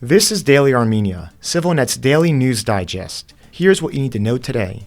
This is Daily Armenia, CivilNet's daily news digest. Here's what you need to know today.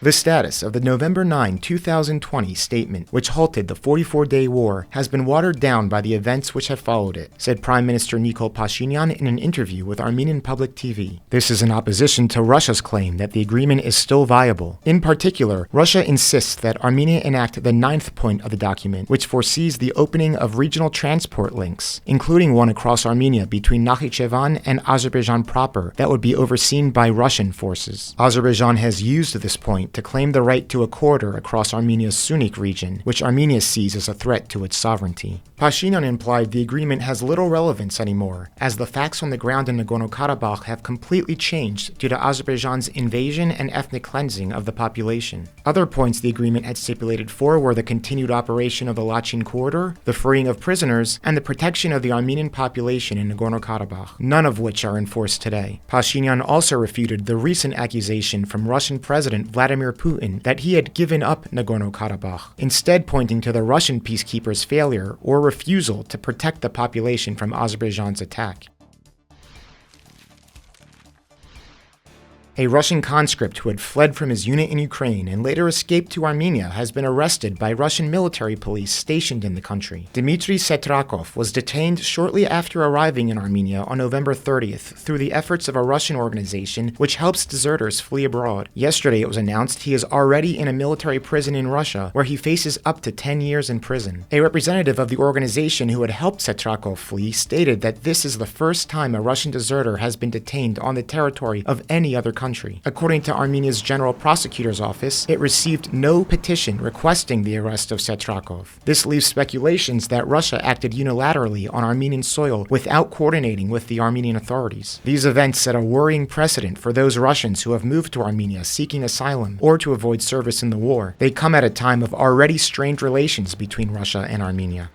The status of the November 9, 2020 statement, which halted the 44-day war, has been watered down by the events which have followed it, said Prime Minister Nikol Pashinyan in an interview with Armenian public TV. This is in opposition to Russia's claim that the agreement is still viable. In particular, Russia insists that Armenia enact the ninth point of the document, which foresees the opening of regional transport links, including one across Armenia between Nakhichevan and Azerbaijan proper, that would be overseen by Russian forces. Azerbaijan has used this point to claim the right to a corridor across Armenia's Sunnik region, which Armenia sees as a threat to its sovereignty. Pashinyan implied the agreement has little relevance anymore, as the facts on the ground in Nagorno-Karabakh have completely changed due to Azerbaijan's invasion and ethnic cleansing of the population. Other points the agreement had stipulated for were the continued operation of the Lachin corridor, the freeing of prisoners, and the protection of the Armenian population in Nagorno-Karabakh, none of which are enforced today. Pashinyan also refuted the recent accusation from Russian President Vladimir Putin that he had given up Nagorno-Karabakh, instead pointing to the Russian peacekeepers' failure or refusal to protect the population from Azerbaijan's attack. A Russian conscript who had fled from his unit in Ukraine and later escaped to Armenia has been arrested by Russian military police stationed in the country. Dmitry Setrakov was detained shortly after arriving in Armenia on November 30th through the efforts of a Russian organization which helps deserters flee abroad. Yesterday it was announced he is already in a military prison in Russia where he faces up to 10 years in prison. A representative of the organization who had helped Setrakov flee stated that this is the first time a Russian deserter has been detained on the territory of any other country. According to Armenia's General Prosecutor's Office, it received no petition requesting the arrest of Setrakov. This leaves speculations that Russia acted unilaterally on Armenian soil without coordinating with the Armenian authorities. These events set a worrying precedent for those Russians who have moved to Armenia seeking asylum or to avoid service in the war. They come at a time of already strained relations between Russia and Armenia.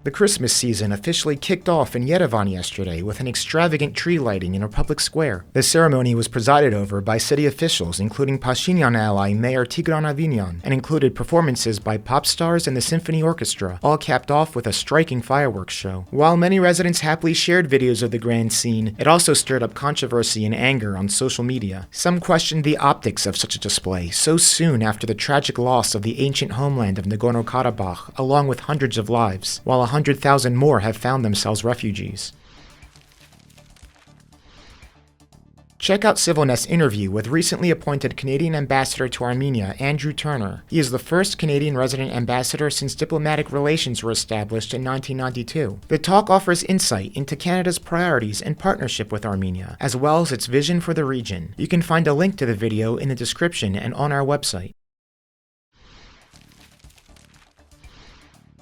The Christmas season officially kicked off in Yerevan yesterday with an extravagant tree lighting in a public square. The ceremony was presided over by city officials, including Pashinyan ally Mayor Tigran Avinyan, and included performances by pop stars and the symphony orchestra, all capped off with a striking fireworks show. While many residents happily shared videos of the grand scene, it also stirred up controversy and anger on social media. Some questioned the optics of such a display so soon after the tragic loss of the ancient homeland of Nagorno-Karabakh, along with hundreds of lives, while 100,000 more have found themselves refugees. Check out CivilNet's interview with recently appointed Canadian Ambassador to Armenia, Andrew Turner. He is the first Canadian resident ambassador since diplomatic relations were established in 1992. The talk offers insight into Canada's priorities and partnership with Armenia, as well as its vision for the region. You can find a link to the video in the description and on our website.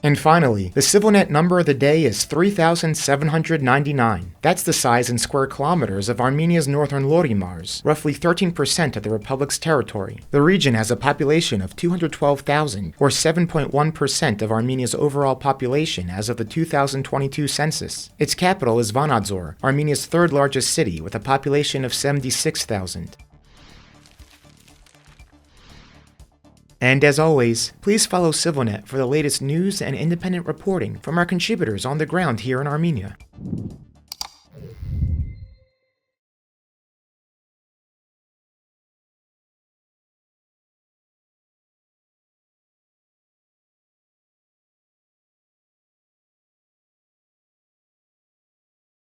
And finally, the CivilNet number of the day is 3,799. That's the size in square kilometers of Armenia's northern Lorimars, roughly 13% of the republic's territory. The region has a population of 212,000, or 7.1% of Armenia's overall population as of the 2022 census. Its capital is Vanadzor, Armenia's third largest city with a population of 76,000. And as always, please follow CivilNet for the latest news and independent reporting from our contributors on the ground here in Armenia.